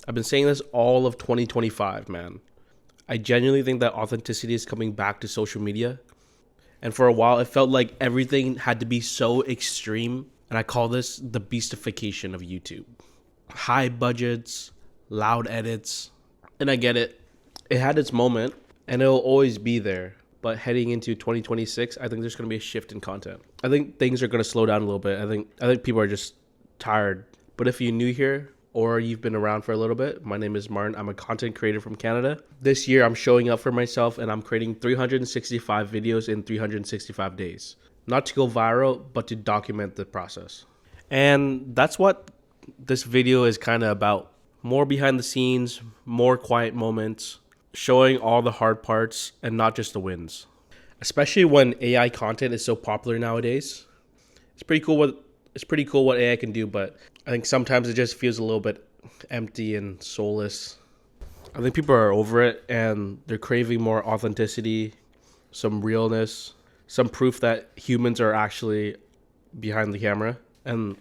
I've been saying this all of 2025, man. I genuinely think that authenticity is coming back to social media. And for a while, it felt like everything had to be so extreme. And I call this the beastification of YouTube. High budgets, loud edits. And I get it. It had its moment and it'll always be there. But heading into 2026, I think there's going to be a shift in content. I think things are going to slow down a little bit. I think people are just tired. But if you're new here or you've been around for a little bit, my name is Martin. I'm a content creator from Canada. This year, I'm showing up for myself and I'm creating 365 videos in 365 days. Not to go viral, but to document the process. And that's what this video is kind of about. More behind the scenes, more quiet moments, showing all the hard parts and not just the wins. Especially when AI content is so popular nowadays. It's pretty cool what AI can do, but I think sometimes it just feels a little bit empty and soulless. I think people are over it and they're craving more authenticity, some realness, some proof that humans are actually behind the camera, and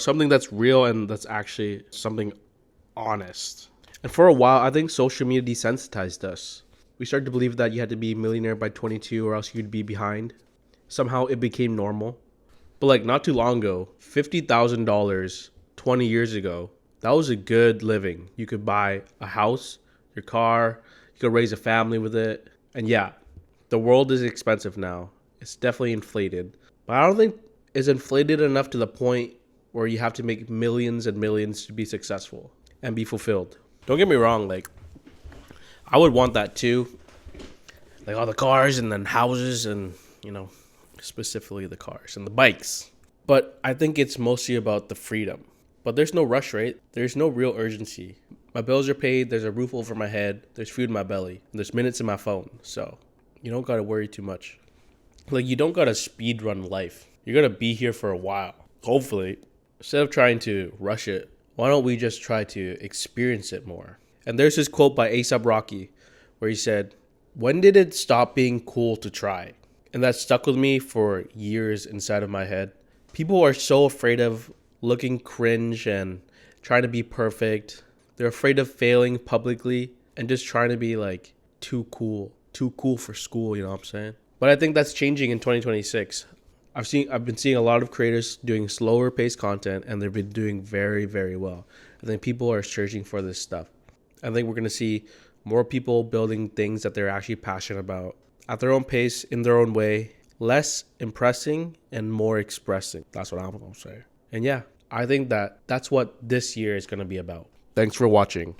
something that's real and that's actually something honest. And for a while, I think social media desensitized us. We started to believe that you had to be a millionaire by 22 or else you'd be behind. Somehow it became normal. But like not too long ago, $50,000 20 years ago, that was a good living. You could buy a house, your car, you could raise a family with it. And yeah, the world is expensive now. It's definitely inflated. But I don't think it's inflated enough to the point where you have to make millions and millions to be successful and be fulfilled. Don't get me wrong, like I would want that too. Like all the cars and then houses and, specifically the cars and the bikes. But I think it's mostly about the freedom. But there's no rush, right? There's no real urgency. My bills are paid, there's a roof over my head, there's food in my belly, and there's minutes in my phone. So you don't gotta worry too much. Like you don't gotta speed run life. You're gonna be here for a while. Hopefully. Instead of trying to rush it, why don't we just try to experience it more? And there's this quote by A$AP Rocky where he said, "When did it stop being cool to try?" And that stuck with me for years inside of my head. People are so afraid of looking cringe and trying to be perfect. They're afraid of failing publicly and just trying to be like too cool for school, you know what I'm saying? But I think that's changing in 2026. I've been seeing a lot of creators doing slower paced content and they've been doing very, very well. I think people are searching for this stuff. I think we're going to see more people building things that they're actually passionate about at their own pace, in their own way, less impressing and more expressing. That's what I'm going to say. And yeah, I think that's what this year is going to be about. Thanks for watching.